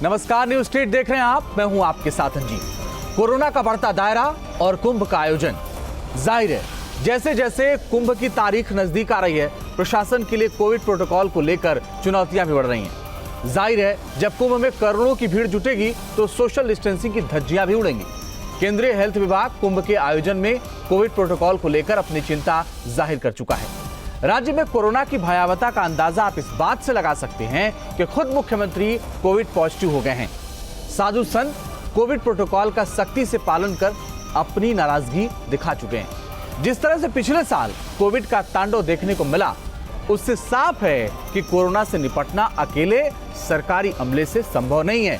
नमस्कार, news street देख रहे हैं आप। मैं हूं आपके साथ अंजीत। कोरोना का बढ़ता दायरा और कुंभ का आयोजन। जाहिर है जैसे जैसे कुंभ की तारीख नजदीक आ रही है, प्रशासन के लिए कोविड प्रोटोकॉल को लेकर चुनौतियां भी बढ़ रही हैं। जाहिर है जब कुंभ में करोड़ों की भीड़ जुटेगी तो सोशल डिस्टेंसिंग की धज्जियां भी उड़ेंगी। केंद्रीय हेल्थ विभाग कुंभ के आयोजन में कोविड प्रोटोकॉल को लेकर अपनी चिंता जाहिर कर चुका है। राज्य में कोरोना की भयावहता का अंदाजा आप इस बात से लगा सकते हैं कि खुद मुख्यमंत्री कोविड पॉजिटिव हो गए हैं। साधु संत कोविड प्रोटोकॉल का सख्ती से पालन कर अपनी नाराजगी दिखा चुके हैं। जिस तरह से पिछले साल कोविड का तांडव देखने को मिला, उससे साफ है कि कोरोना से निपटना अकेले सरकारी अमले से संभव नहीं है।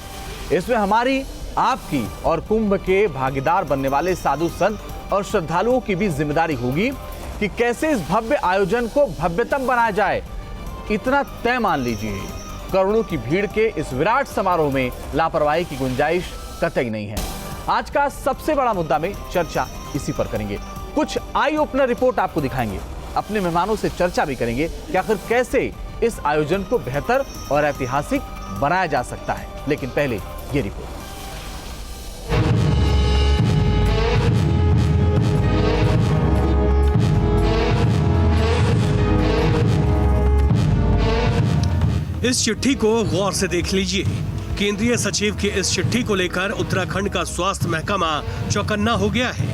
इसमें हमारी, आपकी और कुंभ के भागीदार बनने वाले साधु संत और श्रद्धालुओं की भी जिम्मेदारी होगी कि कैसे इस भव्य आयोजन को भव्यतम बनाया जाए। इतना तय मान लीजिए, करोड़ों की भीड़ के इस विराट समारोह में लापरवाही की गुंजाइश कतई नहीं है। आज का सबसे बड़ा मुद्दा में चर्चा इसी पर करेंगे। कुछ आई ओपनर रिपोर्ट आपको दिखाएंगे, अपने मेहमानों से चर्चा भी करेंगे कि आखिर कैसे इस आयोजन को बेहतर और ऐतिहासिक बनाया जा सकता है। लेकिन पहले ये रिपोर्ट। इस चिट्ठी को गौर से देख लीजिए। केंद्रीय सचिव की इस चिट्ठी को लेकर उत्तराखंड का स्वास्थ्य महकमा चौकन्ना हो गया है।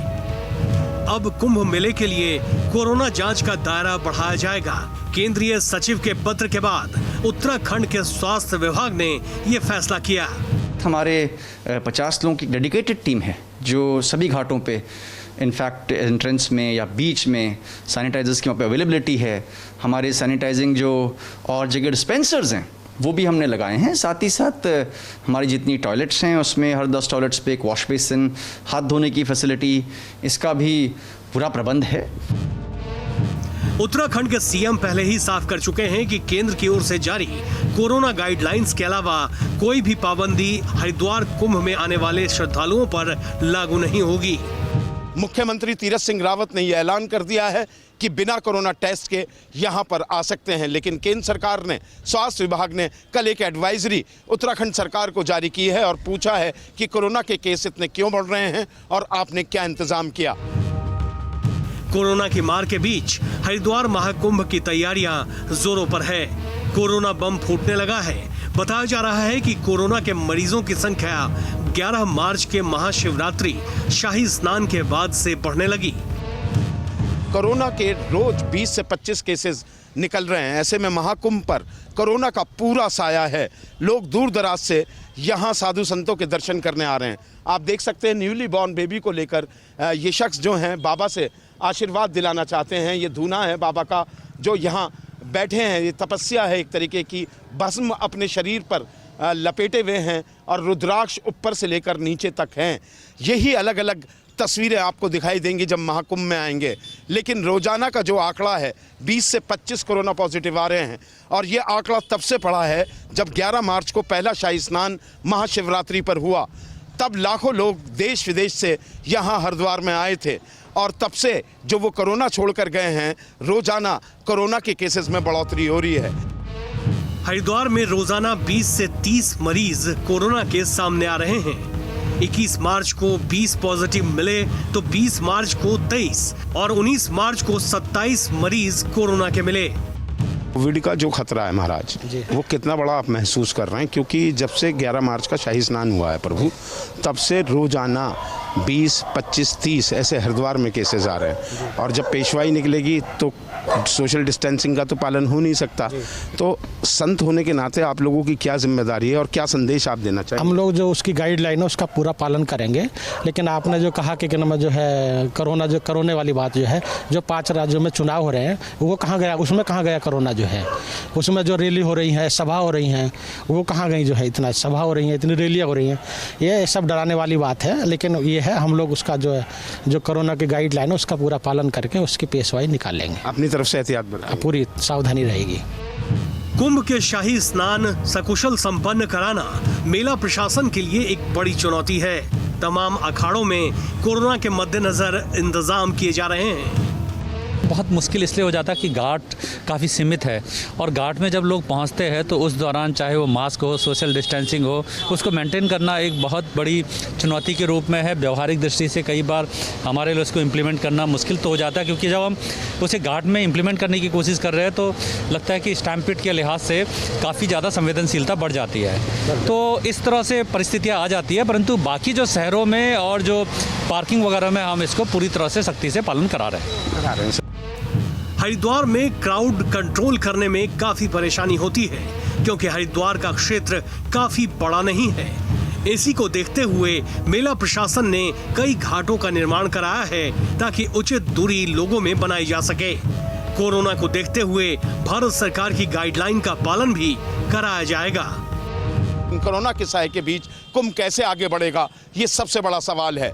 अब कुंभ मेले के लिए कोरोना जांच का दायरा बढ़ाया जाएगा। केंद्रीय सचिव के पत्र के बाद उत्तराखंड के स्वास्थ्य विभाग ने ये फैसला किया। हमारे 50 लोगों की डेडिकेटेड टीम है जो सभी घाटों पे, इनफैक्ट एंट्रेंस में या बीच में सैनिटाइजर्स की वहाँ पे अवेलेबिलिटी है। हमारे सैनिटाइजिंग जो और जगह डिस्पेंसर्स हैं वो भी हमने लगाए हैं। साथ ही साथ हमारी जितनी टॉयलेट्स हैं उसमें हर 10 टॉयलेट्स पे एक वॉश बेसिन, हाथ धोने की फैसिलिटी, इसका भी पूरा प्रबंध है। उत्तराखंड के सीएम पहले ही साफ कर चुके हैं कि केंद्र की ओर से जारी कोरोना गाइडलाइंस के अलावा कोई भी पाबंदी हरिद्वार कुंभ में आने वाले श्रद्धालुओं पर लागू नहीं होगी। मुख्यमंत्री तीरथ सिंह रावत ने यह ऐलान कर दिया है कि बिना कोरोना टेस्ट के यहां पर आ सकते हैं। लेकिन केंद्र सरकार ने, स्वास्थ्य विभाग ने कल एक एडवाइजरी उत्तराखंड सरकार को जारी की है और पूछा है कि कोरोना के केस इतने क्यों बढ़ रहे हैं और आपने क्या इंतजाम किया। कोरोना की मार के बीच हरिद्वार महाकुंभ की तैयारियां जोरों पर है। कोरोना बम फूटने लगा है। बताया जा रहा है कि कोरोना के मरीजों की संख्या 11 मार्च के महाशिवरात्रि शाही स्नान के बाद से बढ़ने लगी। कोरोना के रोज 20 से 25 केसेस निकल रहे हैं। ऐसे में महाकुंभ पर कोरोना का पूरा साया है। लोग दूर दराज से यहाँ साधु संतों के दर्शन करने आ रहे हैं। आप देख सकते हैं न्यूली बॉर्न बेबी को लेकर ये शख्स जो हैं बाबा से आशीर्वाद दिलाना चाहते हैं। ये धूना है बाबा का जो यहाँ बैठे हैं। ये तपस्या है एक तरीके की। भस्म अपने शरीर पर लपेटे हुए हैं और रुद्राक्ष ऊपर से लेकर नीचे तक हैं। यही अलग अलग तस्वीरें आपको दिखाई देंगी जब महाकुंभ में आएंगे। लेकिन रोजाना का जो आंकड़ा है 20 से 25 कोरोना पॉजिटिव आ रहे हैं और ये आंकड़ा तब से पड़ा है जब 11 मार्च को पहला शाही स्नान महाशिवरात्रि पर हुआ। तब लाखों लोग देश विदेश से यहाँ हरिद्वार में आए थे और तब से जो वो कोरोना छोड़कर गए हैं, रोजाना कोरोना के केसेस में बढ़ोतरी हो रही है। हरिद्वार में रोजाना 20 से 30 मरीज कोरोना के सामने आ रहे हैं। 21 मार्च को 20 पॉजिटिव मिले तो 20 मार्च को 23 और 19 मार्च को 27 मरीज कोरोना के मिले। कोविड का जो खतरा है महाराज, वो कितना बड़ा आप महसूस कर रहे हैं? क्योंकि जब से 11 मार्च का शाही स्नान हुआ है प्रभु, तब से रोजाना 20, 25, 30 ऐसे हरिद्वार में केसेस आ रहे हैं। और जब पेशवाई निकलेगी तो सोशल डिस्टेंसिंग का तो पालन हो नहीं सकता। तो संत होने के नाते आप लोगों की क्या जिम्मेदारी है और क्या संदेश आप देना चाहिए? हम लोग जो उसकी गाइडलाइन है उसका पूरा पालन करेंगे। लेकिन आपने जो कहा कि जो है कोरोना वाली बात जो है, जो 5 राज्यों में चुनाव हो रहे हैं वो कहाँ गया? उसमें कहाँ गया कोरोना जो है? उसमें जो रैली हो रही है, सभा हो रही हैं, वो कहाँ गई? जो है इतना सभा हो रही है, इतनी रैलियाँ हो रही हैं, ये सब डराने वाली बात है। लेकिन ये है हम लोग उसका जो कोरोना की गाइडलाइन है उसका पूरा पालन करके उसकी पेशवाई निकाल लेंगे। अपनी तरफ से एहतियात बरतें, पूरी सावधानी रहेगी। कुंभ के शाही स्नान सकुशल संपन्न कराना मेला प्रशासन के लिए एक बड़ी चुनौती है। तमाम अखाड़ों में कोरोना के मद्देनजर इंतजाम किए जा रहे हैं। बहुत मुश्किल इसलिए हो जाता है कि घाट काफ़ी सीमित है और घाट में जब लोग पहुंचते हैं तो उस दौरान चाहे वो मास्क हो, सोशल डिस्टेंसिंग हो, उसको मेंटेन करना एक बहुत बड़ी चुनौती के रूप में है। व्यवहारिक दृष्टि से कई बार हमारे लिए उसको इम्प्लीमेंट करना मुश्किल तो हो जाता है, क्योंकि जब हम उसे घाट में इम्प्लीमेंट करने की कोशिश कर रहे हैं तो लगता है कि स्टैम्पिड के लिहाज से काफ़ी ज़्यादा संवेदनशीलता बढ़ जाती है। तो इस तरह से परिस्थितियाँ आ जाती है, परंतु बाकी जो शहरों में और जो पार्किंग वगैरह में हम इसको पूरी तरह से सख्ती से पालन करा रहे हैं। हरिद्वार में क्राउड कंट्रोल करने में काफी परेशानी होती है, क्योंकि हरिद्वार का क्षेत्र काफी बड़ा नहीं है। इसी को देखते हुए मेला प्रशासन ने कई घाटों का निर्माण कराया है ताकि उचित दूरी लोगों में बनाई जा सके। कोरोना को देखते हुए भारत सरकार की गाइडलाइन का पालन भी कराया जाएगा। कोरोना के साए के बीच कुंभ कैसे आगे बढ़ेगा, ये सबसे बड़ा सवाल है।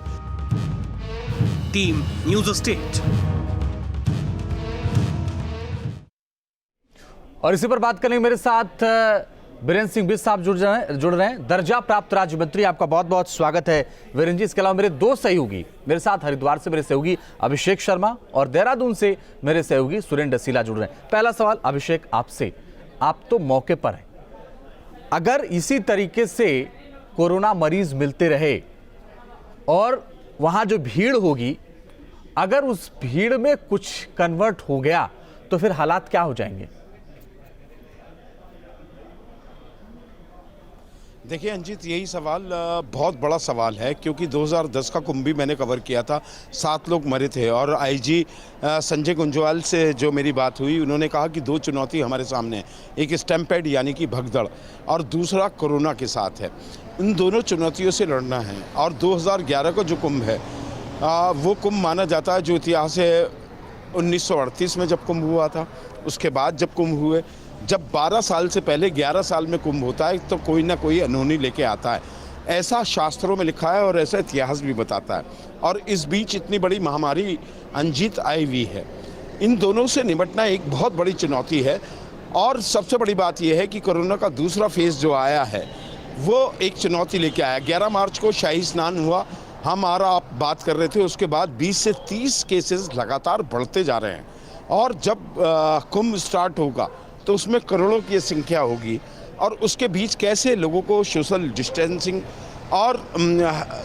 Team news state. और इसी पर बात करने मेरे साथ वीरेंद्र सिंह बिष्ट साहब जुड़ रहे हैं। दर्जा प्राप्त राज्य मंत्री, आपका बहुत बहुत स्वागत है वीरेंद्र जी। इसके अलावा मेरे दो सहयोगी मेरे साथ, हरिद्वार से मेरे सहयोगी अभिषेक शर्मा और देहरादून से मेरे सहयोगी सुरेंद्र डसीला जुड़ रहे हैं। पहला सवाल अभिषेक आपसे, आप तो मौके पर हैं, अगर इसी तरीके से कोरोना मरीज मिलते रहे और वहां जो भीड़ होगी, अगर उस भीड़ में कुछ कन्वर्ट हो गया तो फिर हालात क्या हो जाएंगे? देखिए अंजित, यही सवाल बहुत बड़ा सवाल है, क्योंकि 2010 का कुंभ भी मैंने कवर किया था, 7 लोग मरे थे। और आईजी संजय गुंजवाल से जो मेरी बात हुई, उन्होंने कहा कि 2 चुनौती हमारे सामने है, एक स्टैम्पेड यानी कि भगदड़ और दूसरा कोरोना के साथ है। इन दोनों चुनौतियों से लड़ना है। और 2011 का जो कुंभ है वो कुंभ माना जाता है, जो इतिहास है 1938 में जब कुंभ हुआ था, उसके बाद जब कुंभ हुए, जब 12 साल से पहले 11 साल में कुंभ होता है तो कोई ना कोई अनहोनी लेके आता है। ऐसा शास्त्रों में लिखा है और ऐसा इतिहास भी बताता है। और इस बीच इतनी बड़ी महामारी अंजित आई हुई है। इन दोनों से निपटना एक बहुत बड़ी चुनौती है। और सबसे बड़ी बात यह है कि कोरोना का दूसरा फेज़ जो आया है वो एक चुनौती लेके आया। 11 मार्च को शाही स्नान हुआ, हमारा आप बात कर रहे थे, उसके बाद 20 से 30 केसेस लगातार बढ़ते जा रहे हैं। और जब कुंभ स्टार्ट होगा तो उसमें करोड़ों की संख्या होगी, और उसके बीच कैसे लोगों को सोशल डिस्टेंसिंग और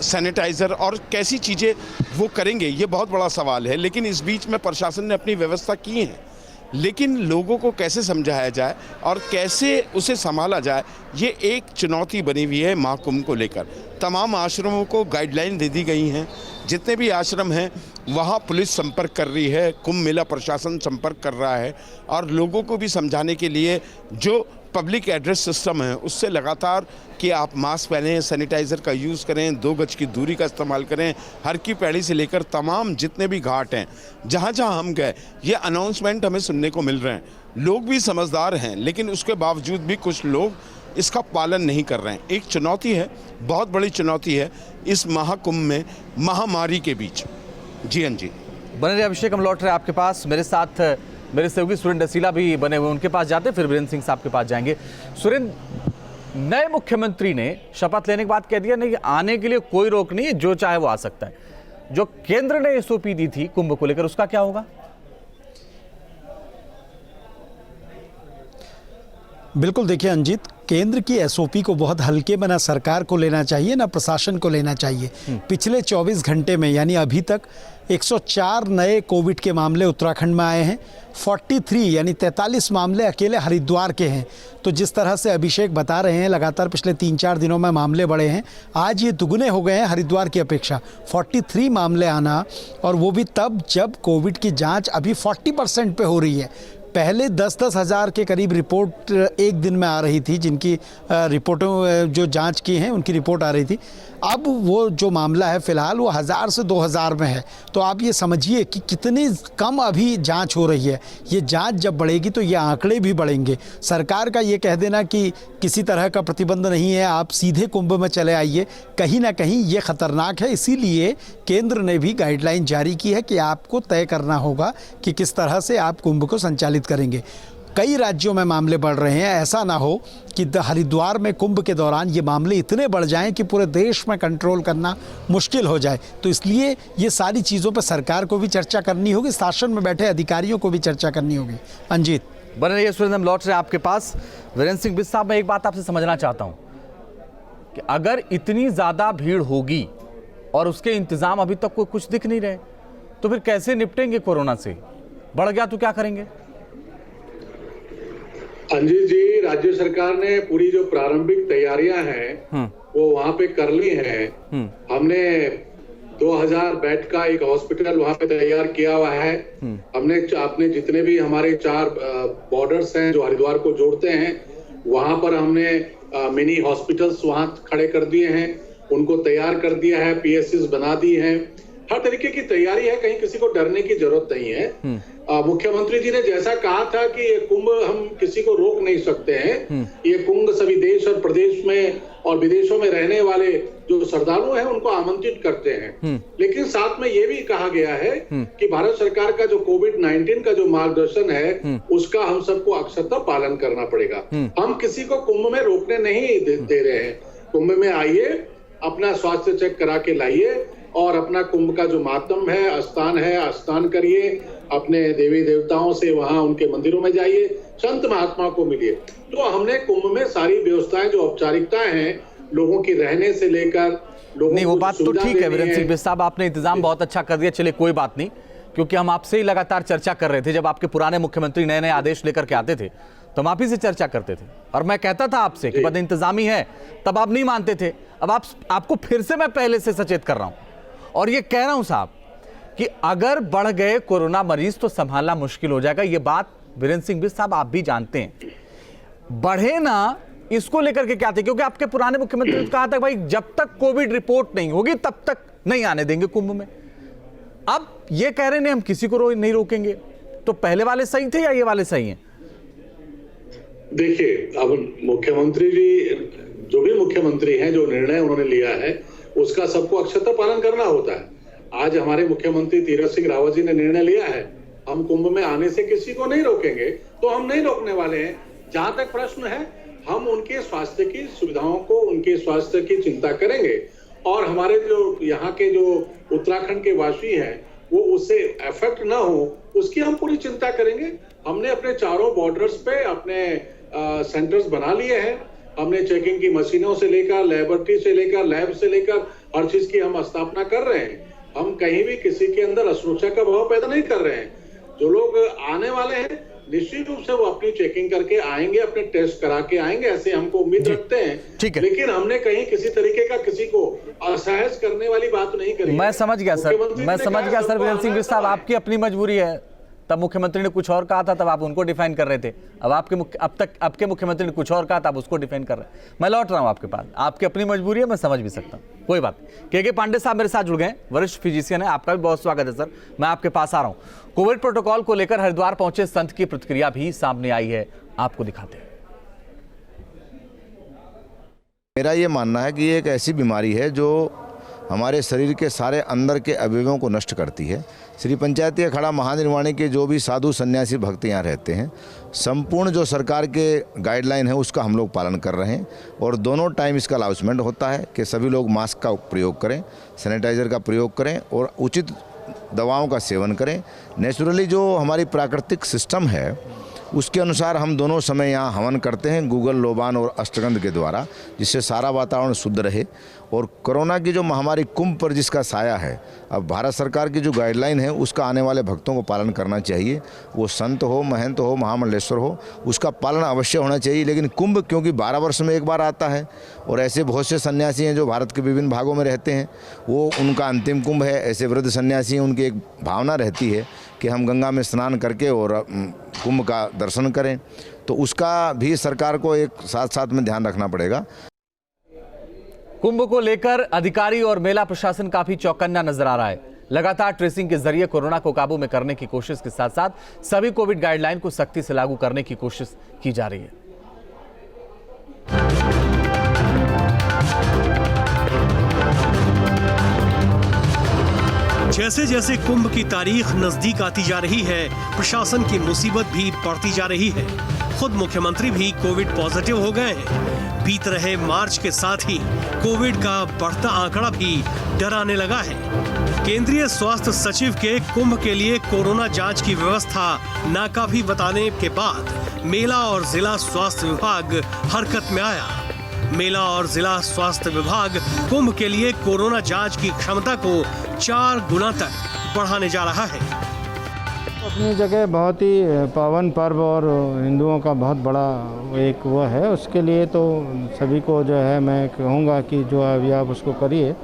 सैनिटाइज़र और कैसी चीज़ें वो करेंगे, ये बहुत बड़ा सवाल है। लेकिन इस बीच में प्रशासन ने अपनी व्यवस्था की है, लेकिन लोगों को कैसे समझाया जाए और कैसे उसे संभाला जाए, ये एक चुनौती बनी हुई है महाकुंभ को लेकर। तमाम आश्रमों को गाइडलाइन दे दी गई हैं, जितने भी आश्रम हैं वहाँ पुलिस संपर्क कर रही है, कुंभ मेला प्रशासन संपर्क कर रहा है, और लोगों को भी समझाने के लिए जो पब्लिक एड्रेस सिस्टम है उससे लगातार कि आप मास्क पहनें, सैनिटाइज़र का यूज़ करें, 2 गज की दूरी का इस्तेमाल करें। हर की पैड़ी से लेकर तमाम जितने भी घाट हैं, जहाँ जहाँ हम गए, ये अनाउंसमेंट हमें सुनने को मिल रहे हैं। लोग भी समझदार हैं, लेकिन उसके बावजूद भी कुछ लोग इसका पालन नहीं कर रहे हैं। एक चुनौती है, बहुत बड़ी चुनौती है इस महाकुंभ में, महामारी के बीच। जी हाँ जी, बने रहे अभिषेक, हम लौट रहे आपके पास। मेरे साथ मेरे सहयोगी सुरेंद्र डसीला भी बने हुए, उनके पास जाते, फिर वीरेंद्र सिंह साहब के पास जाएंगे। सुरेंद्र, नए मुख्यमंत्री ने शपथ लेने के बाद कह दिया नहीं, आने के लिए कोई रोक नहीं है, जो चाहे वो आ सकता है। जो केंद्र ने एसओपी दी थी कुंभ को लेकर, उसका क्या होगा? बिल्कुल, देखिए अंजित, केंद्र की एसओपी को बहुत हल्के में ना सरकार को लेना चाहिए ना प्रशासन को लेना चाहिए। पिछले 24 घंटे में यानी अभी तक 104 नए कोविड के मामले उत्तराखंड में आए हैं। 43 यानी 43 मामले अकेले हरिद्वार के हैं। तो जिस तरह से अभिषेक बता रहे हैं, लगातार पिछले 3-4 दिनों में मामले बढ़े हैं, आज ये दुगने हो गए हैं हरिद्वार की अपेक्षा। 43 मामले आना, और वो भी तब जब कोविड की जांच अभी 40% पे हो रही है। पहले 10-10 हज़ार के करीब रिपोर्ट एक दिन में आ रही थी, जिनकी रिपोर्टों जो जांच की हैं उनकी रिपोर्ट आ रही थी। अब वो जो मामला है फ़िलहाल वो 1000 से 2000 में है। तो आप ये समझिए कि कितनी कम अभी जांच हो रही है। ये जांच जब बढ़ेगी तो ये आंकड़े भी बढ़ेंगे। सरकार का ये कह देना कि किसी तरह का प्रतिबंध नहीं है, आप सीधे कुंभ में चले आइए, कहीं ना कहीं ये ख़तरनाक है। इसीलिए केंद्र ने भी गाइडलाइन जारी की है कि आपको तय करना होगा कि किस तरह से आप कुंभ को संचालित करेंगे। कई राज्यों में मामले बढ़ रहे हैं, ऐसा ना हो कि हरिद्वार में कुंभ के दौरान ये मामले इतने बढ़ जाएं कि पूरे देश में कंट्रोल करना मुश्किल हो जाए। तो इसलिए ये सारी चीज़ों पर सरकार को भी चर्चा करनी होगी, शासन में बैठे अधिकारियों को भी चर्चा करनी होगी। अंजीत बने रहिए, सुरेंद्र, हम लौट रहे हैं आपके पास। वीरेंद्र सिंह बिष्ट साहब, मैं एक बात आपसे समझना चाहता हूं कि अगर इतनी ज़्यादा भीड़ होगी और उसके इंतजाम अभी तक कोई कुछ दिख नहीं रहे, तो फिर कैसे निपटेंगे कोरोना से? बढ़ गया तो क्या करेंगे? अंजीत जी, राज्य सरकार ने पूरी जो प्रारंभिक तैयारियां हैं वो वहां पे कर ली हैं। हमने 2000 बेड का एक हॉस्पिटल वहां पे तैयार किया हुआ है। आपने जितने भी हमारे 4 बॉर्डर्स हैं जो हरिद्वार को जोड़ते हैं, वहां पर हमने मिनी हॉस्पिटल्स वहां खड़े कर दिए हैं, उनको तैयार कर दिया है, पीएससीज बना दी हैं, हर तरीके की तैयारी है, कहीं किसी को डरने की जरूरत नहीं है। मुख्यमंत्री जी ने जैसा कहा था कि ये कुंभ हम किसी को रोक नहीं सकते हैं, ये कुंभ सभी देश और प्रदेश में और विदेशों में रहने वाले जो श्रद्धालु हैं उनको आमंत्रित करते हैं। लेकिन साथ में ये भी कहा गया है कि भारत सरकार का जो कोविड-19 का जो मार्गदर्शन है उसका हम सबको अक्षरशः पालन करना पड़ेगा। हम किसी को कुंभ में रोकने नहीं दे रहे हैं। कुंभ में आइए, अपना स्वास्थ्य चेक करा के लाइए और अपना कुंभ का जो मातम है, स्नान करिए, अपने देवी देवताओं से वहां उनके मंदिरों में जाइए, संत महात्मा को मिलिए। तो हमने कुंभ में सारी व्यवस्थाएं जो औपचारिकताएं हैं, लोगों की रहने से लेकर लोगों नहीं, वो बात तो ठीक है वीरेंद्र सिंह बिष्ट साहब, आपने इंतजाम बहुत अच्छा कर दिया। चलिए कोई बात नहीं, क्योंकि हम आपसे ही लगातार चर्चा कर रहे थे। जब आपके पुराने मुख्यमंत्री नए नए आदेश लेकर के आते थे तो हम आप ही से चर्चा करते थे और मैं कहता था आपसे कि बद इंतजामी है, तब आप नहीं मानते थे। अब आपको फिर से मैं पहले से सचेत कर रहा हूं और ये कह रहा हूं साहब कि अगर बढ़ गए कोरोना मरीज तो संभालना मुश्किल हो जाएगा। ये बात वीरेंद्र सिंह बिष्ट साहब आप भी जानते हैं। बढ़े ना, इसको लेकर के क्या थे, क्योंकि आपके पुराने मुख्यमंत्री ने कहा था भाई जब तक कोविड रिपोर्ट नहीं होगी तब तक नहीं आने देंगे कुंभ में। अब ये कह रहे हैं हम किसी को नहीं रोकेंगे, तो पहले वाले सही थे या ये वाले सही हैं? देखिए, अब मुख्यमंत्री जी जो भी मुख्यमंत्री हैं, जो निर्णय उन्होंने लिया है उसका सबको अक्षरशः पालन करना होता है। आज हमारे मुख्यमंत्री तीरथ सिंह रावत जी ने निर्णय लिया है हम कुंभ में आने से किसी को नहीं रोकेंगे, तो हम नहीं रोकने वाले हैं। जहां तक प्रश्न है, हम उनके स्वास्थ्य की सुविधाओं को, उनके स्वास्थ्य की चिंता करेंगे और हमारे जो यहाँ के जो उत्तराखंड के वासी हैं वो उससे अफेक्ट ना हो उसकी हम पूरी चिंता करेंगे। हमने अपने चारों बॉर्डर्स पे अपने सेंटर्स बना लिए हैं। हमने चेकिंग की मशीनों से लेकर, लेबोरेटरी से लेकर, लैब से लेकर हर चीज की हम स्थापना कर रहे हैं। हम कहीं भी किसी के अंदर असुरक्षा का भाव पैदा नहीं कर रहे हैं। जो लोग आने वाले हैं निश्चित रूप से वो अपनी चेकिंग करके आएंगे, अपने टेस्ट करा के आएंगे, ऐसे हमको उम्मीद रखते हैं। लेकिन हमने कहीं किसी तरीके का किसी को असहज करने वाली बात नहीं करी। मैं समझ गया सर, मैं समझ गया सर। वीरेंद्र सिंह बिष्ट साहब, आपकी अपनी मजबूरी है। तब मुख्यमंत्री ने कुछ और कहा था, तब आप उनको डिफाइन कर रहे थे। अब आपके मुख्यमंत्री ने कुछ और कहा था, आप उसको डिफाइन कर रहे हैं। मैं लौट रहा हूं आपके पास। आपकी अपनी मजबूरी है, मैं समझ भी सकता हूं, कोई बात नहीं। के पांडे साहब मेरे साथ जुड़ गए, वरिष्ठ फिजिशियन है। आपका भी बहुत स्वागत है सर। मैं आपके पास आ रहा हूं। कोविड प्रोटोकॉल को लेकर हरिद्वार पहुंचे संत की प्रतिक्रिया भी सामने आई है, आपको दिखाते हैं। मेरा ये मानना है कि ये एक ऐसी बीमारी है जो हमारे शरीर के सारे अंदर के अवयवों को नष्ट करती है। श्री पंचायती अखाड़ा महानिर्वाणी के जो भी साधु सन्यासी भक्त यहाँ रहते हैं, संपूर्ण जो सरकार के गाइडलाइन है उसका हम लोग पालन कर रहे हैं और दोनों टाइम इसका अनाउंसमेंट होता है कि सभी लोग मास्क का प्रयोग करें, सैनिटाइज़र का प्रयोग करें और उचित दवाओं का सेवन करें। नेचुरली जो हमारी प्राकृतिक सिस्टम है उसके अनुसार हम दोनों समय यहाँ हवन करते हैं गूगल, लोबान और अष्टगंध के द्वारा, जिससे सारा वातावरण शुद्ध रहे। और कोरोना की जो महामारी कुंभ पर जिसका साया है, अब भारत सरकार की जो गाइडलाइन है उसका आने वाले भक्तों को पालन करना चाहिए। वो संत हो, महंत हो, महामंडलेश्वर हो, उसका पालन अवश्य होना चाहिए। लेकिन कुंभ क्योंकि 12 वर्ष में एक बार आता है और ऐसे बहुत से सन्यासी हैं जो भारत के विभिन्न भागों में रहते हैं, वो उनका अंतिम कुंभ है। ऐसे वृद्ध सन्यासी हैं, उनकी एक भावना रहती है कि हम गंगा में स्नान करके और कुंभ का दर्शन करें, तो उसका भी सरकार को एक साथ साथ में ध्यान रखना पड़ेगा। कुंभ को लेकर अधिकारी और मेला प्रशासन काफी चौकन्ना नजर आ रहा है। लगातार ट्रेसिंग के जरिए कोरोना को काबू में करने की कोशिश के साथ साथ सभी कोविड गाइडलाइन को सख्ती से लागू करने की कोशिश की जा रही है। जैसे जैसे कुंभ की तारीख नजदीक आती जा रही है, प्रशासन की मुसीबत भी बढ़ती जा रही है। खुद मुख्यमंत्री भी कोविड पॉजिटिव हो गए हैं। बीत रहे मार्च के साथ ही कोविड का बढ़ता आंकड़ा भी डराने लगा है। केंद्रीय स्वास्थ्य सचिव के कुंभ के लिए कोरोना जांच की व्यवस्था नाकाफी बताने के बाद मेला और जिला स्वास्थ्य विभाग हरकत में आया। मेला और जिला स्वास्थ्य विभाग कुंभ के लिए कोरोना जांच की क्षमता को 4 गुना तक बढ़ाने जा रहा है। अपनी जगह बहुत ही पावन पर्व और हिंदुओं का बहुत बड़ा एक वो है, उसके लिए तो सभी को जो है मैं कहूँगा कि जो अभी आप उसको करिए,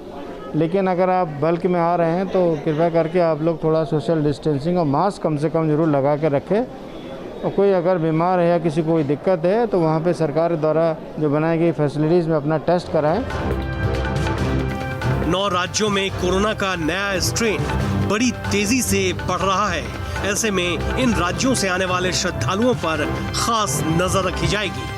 लेकिन अगर आप बल्क में आ रहे हैं तो कृपया करके आप लोग थोड़ा सोशल डिस्टेंसिंग और मास्क कम से कम ज़रूर लगा के रखें। और कोई अगर बीमार है या किसी को कोई दिक्कत है तो वहाँ पे सरकार द्वारा जो बनाई गई फैसिलिटीज़ में अपना टेस्ट कराएं। 9 राज्यों में कोरोना का नया स्ट्रेन बड़ी तेजी से बढ़ रहा है। ऐसे में इन राज्यों से आने वाले श्रद्धालुओं पर खास नजर रखी जाएगी।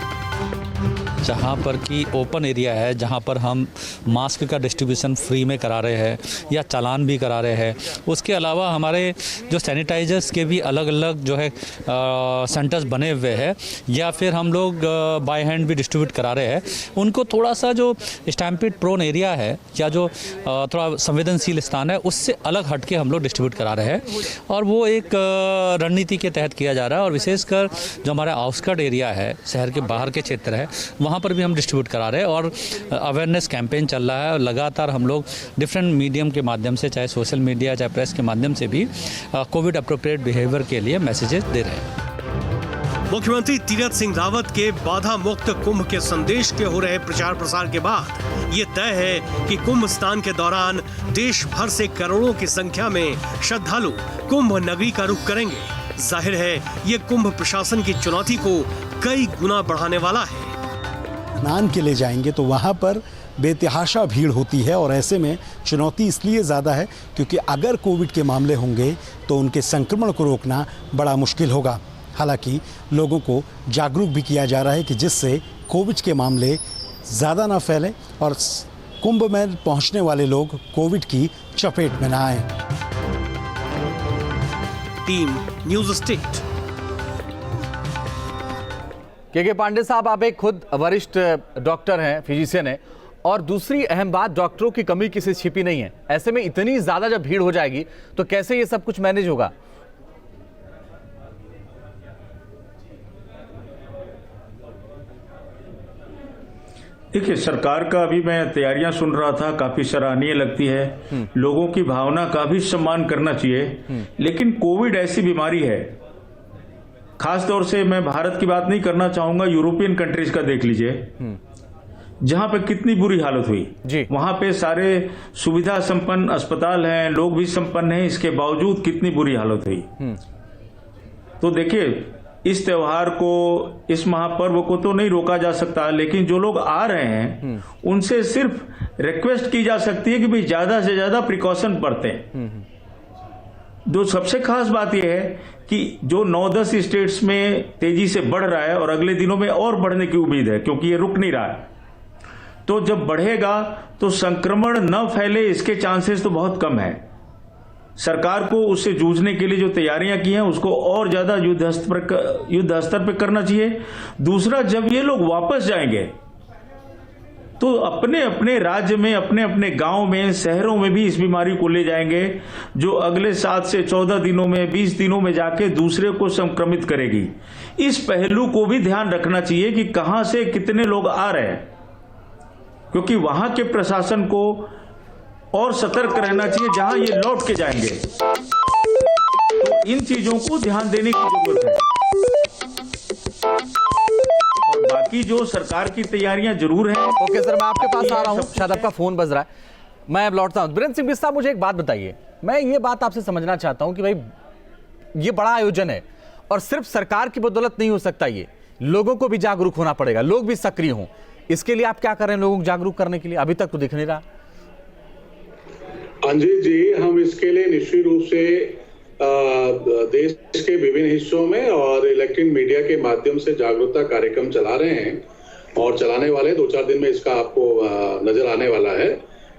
जहाँ पर कि ओपन एरिया है, जहाँ पर हम मास्क का डिस्ट्रीब्यूशन फ्री में करा रहे हैं या चालान भी करा रहे हैं। उसके अलावा हमारे जो सैनिटाइजर्स के भी अलग अलग जो है सेंटर्स बने हुए हैं, या फिर हम लोग बाय हैंड भी डिस्ट्रीब्यूट करा रहे हैं। उनको थोड़ा सा जो स्टैम्पिड प्रोन एरिया है या जो थोड़ा संवेदनशील स्थान है, उससे अलग हट के हम लोग डिस्ट्रीब्यूट करा रहे हैं। और वो एक रणनीति के तहत किया जा रहा है। और विशेषकर जो हमारा आउटस्कर्ट एरिया है, शहर के बाहर के क्षेत्र है, वहाँ पर भी हम डिस्ट्रीब्यूट करा रहे हैं। और अवेयरनेस कैंपेन चल रहा है और लगातार हम लोग डिफरेंट मीडियम के माध्यम से, चाहे सोशल मीडिया चाहे प्रेस के माध्यम से भी कोविड अप्रोप्रिएट बिहेवियर के लिए मैसेजेस दे रहे हैं। मुख्यमंत्री तीरथ सिंह रावत के बाधा मुक्त कुंभ के संदेश के हो रहे प्रचार प्रसार के बाद ये तय है कि कुंभ स्नान के दौरान देश भर से करोड़ों की संख्या में श्रद्धालु कुंभ नगरी का रुख करेंगे। जाहिर है ये कुंभ प्रशासन की चुनौती को कई गुना बढ़ाने वाला है। स्नान के लिए जाएंगे तो वहाँ पर बेतहाशा भीड़ होती है और ऐसे में चुनौती इसलिए ज़्यादा है क्योंकि अगर कोविड के मामले होंगे तो उनके संक्रमण को रोकना बड़ा मुश्किल होगा। हालांकि लोगों को जागरूक भी किया जा रहा है कि जिससे कोविड के मामले ज़्यादा ना फैलें और कुंभ में पहुंचने वाले लोग कोविड की चपेट में ना आएं। Team news state. के पांडे साहब, आप एक खुद वरिष्ठ डॉक्टर हैं, फिजिशियन हैं, और दूसरी अहम बात, डॉक्टरों की कमी किसी से छिपी नहीं है। ऐसे में इतनी ज्यादा जब भीड़ हो जाएगी तो कैसे ये सब कुछ मैनेज होगा? देखिए, सरकार का अभी मैं तैयारियां सुन रहा था, काफी सराहनीय लगती है। लोगों की भावना का भी सम्मान करना चाहिए। लेकिन कोविड ऐसी बीमारी है, खास तौर से मैं भारत की बात नहीं करना चाहूंगा, यूरोपियन कंट्रीज का देख लीजिए, जहां पे कितनी बुरी हालत हुई। वहां पे सारे सुविधा संपन्न अस्पताल हैं, लोग भी संपन्न हैं, इसके बावजूद कितनी बुरी हालत हुई। तो देखिए, इस त्योहार को, इस महापर्व को तो नहीं रोका जा सकता, लेकिन जो लोग आ रहे हैं उनसे सिर्फ रिक्वेस्ट की जा सकती है कि भाई ज्यादा से ज्यादा प्रिकॉशन बरतें। जो सबसे खास बात यह है कि जो 9-10 स्टेट्स में तेजी से बढ़ रहा है और अगले दिनों में और बढ़ने की उम्मीद है, क्योंकि ये रुक नहीं रहा है। तो जब बढ़ेगा तो संक्रमण न फैले इसके चांसेस तो बहुत कम है। सरकार को उससे जूझने के लिए जो तैयारियां की हैं उसको और ज्यादा युद्ध स्तर पर करना चाहिए। दूसरा, जब ये लोग वापस जाएंगे तो अपने अपने राज्य में, अपने अपने गांव में, शहरों में भी इस बीमारी को ले जाएंगे, जो अगले 7 से 14 दिनों में, 20 दिनों में जाके दूसरे को संक्रमित करेगी। इस पहलू को भी ध्यान रखना चाहिए कि कहां से कितने लोग आ रहे हैं, क्योंकि वहां के प्रशासन को और सतर्क रहना चाहिए जहां ये लौट के जाएंगे। तो इन चीजों को ध्यान देने की जरूरत है। और बाकी जो सरकार की तैयारियां जरूर हैं। ओके सर, मैं आपके पास आ रहा हूं, शायद आपका फोन बज रहा है, मैं अब लौटता हूं। बीरेंद्र सिंह बिस्सा, मुझे एक बात बताइए, मैं ये बात आपसे समझना चाहता हूं कि भाई ये बड़ा आयोजन है और सिर्फ सरकार की बदौलत नहीं हो सकता, ये लोगों को भी जागरूक होना पड़ेगा, लोग भी सक्रिय हों। इसके लिए आप क्या कर रहे हैं लोगों को जागरूक करने के लिए? अभी तक तो दिख नहीं रहा। अंजित जी, हम इसके लिए निश्चित रूप से देश के विभिन्न हिस्सों में और इलेक्ट्रॉनिक मीडिया के माध्यम से जागरूकता कार्यक्रम चला रहे हैं और चलाने वाले 2-4 दिन में इसका आपको नजर आने वाला है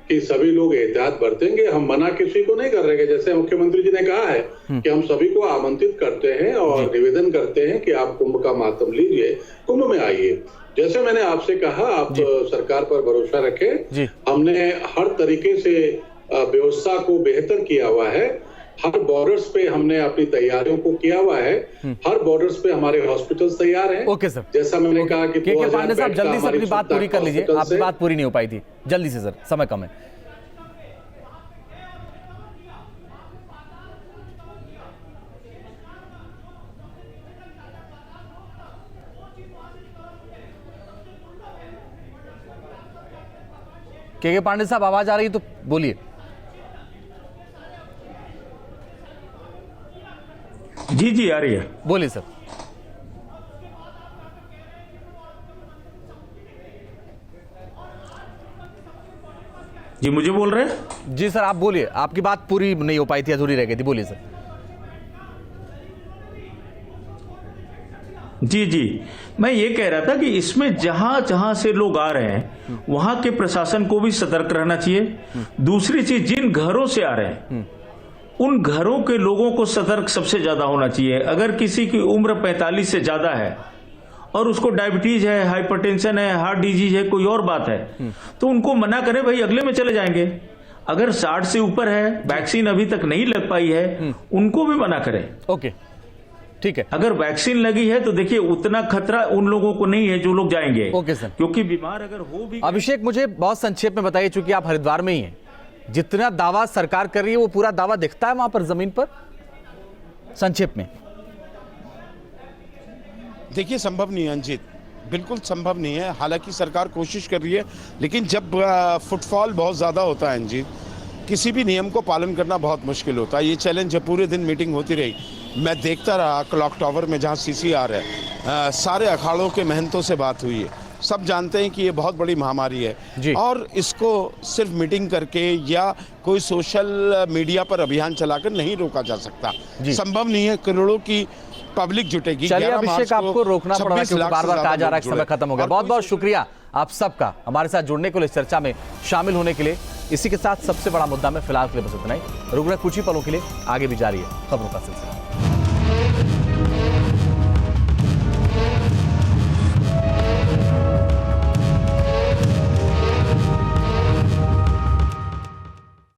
कि सभी लोग एहतियात बरतेंगे। हम मना किसी को नहीं कर रहे हैं। जैसे मुख्यमंत्री जी ने कहा है कि हम सभी को आमंत्रित करते हैं और निवेदन करते हैं कि आप कुंभ का मातम लीजिए, कुंभ में आइए। जैसे मैंने आपसे कहा, आप सरकार पर भरोसा रखें। हमने हर तरीके से व्यवस्था को बेहतर किया हुआ है। हर बॉर्डर्स पे हमने अपनी तैयारियों को किया हुआ है। हर बॉर्डर्स पे हमारे हॉस्पिटल्स तैयार हैं। ओके सर, जैसा मैंने कहा कि के पांडे साहब जल्दी से अपनी बात पूरी कर लीजिए। आपकी बात पूरी नहीं हो पाई थी, जल्दी से सर, समय कम है। के पांडे साहब आवाज आ रही है तो बोलिए। जी जी आ रही है, बोलिए सर। जी मुझे बोल रहे हैं? जी सर आप बोलिए, आपकी बात पूरी नहीं हो पाई थी, अधूरी रह गई थी, बोलिए सर। जी जी, मैं ये कह रहा था कि इसमें जहां जहां से लोग आ रहे हैं वहां के प्रशासन को भी सतर्क रहना चाहिए। दूसरी चीज, जिन घरों से आ रहे हैं उन घरों के लोगों को सतर्क सबसे ज्यादा होना चाहिए। अगर किसी की उम्र 45 से ज्यादा है और उसको डायबिटीज है, हाइपरटेंशन है, हार्ट डिजीज है, कोई और बात है, तो उनको मना करें, भाई अगले में चले जाएंगे। अगर 60 से ऊपर है, वैक्सीन अभी तक नहीं लग पाई है, उनको भी मना करें। ओके ठीक है। अगर वैक्सीन लगी है तो देखिए उतना खतरा उन लोगों को नहीं है जो लोग जाएंगे। ओके सर, क्योंकि बीमार अगर हो भी। अभिषेक मुझे बहुत संक्षेप में बताइए, चूंकि आप हरिद्वार में ही हैं, जितना दावा सरकार कर रही है वो पूरा दावा दिखता है वहां पर जमीन पर? संक्षेप में देखिए, संभव नहीं है अंजित, बिल्कुल संभव नहीं है। हालांकि सरकार कोशिश कर रही है, लेकिन जब फुटफॉल बहुत ज़्यादा होता है अंजित, किसी भी नियम को पालन करना बहुत मुश्किल होता है। ये चैलेंज जब पूरे दिन मीटिंग होती रही, मैं देखता रहा क्लॉक टावर में जहाँ CCR है, सारे अखाड़ों के महंतों से बात हुई है। सब जानते हैं कि ये बहुत बड़ी महामारी है और इसको सिर्फ मीटिंग करके या कोई सोशल मीडिया पर अभियान चलाकर नहीं रोका जा सकता। संभव नहीं है, करोड़ों की पब्लिक जुटेगी। चलिए अभिषेक, आपको रोकना पड़ रहा है क्योंकि बार बार कहा जा रहा है कि समय खत्म हो गया। बहुत बहुत शुक्रिया आप सबका हमारे साथ जुड़ने के लिए, इस चर्चा में शामिल होने के लिए। इसी के साथ सबसे बड़ा मुद्दा में फिलहाल के लिए बस इतना ही। रुक रहे कुछ ही पलों के लिए, आगे भी जारी है खबरों का सिलसिला।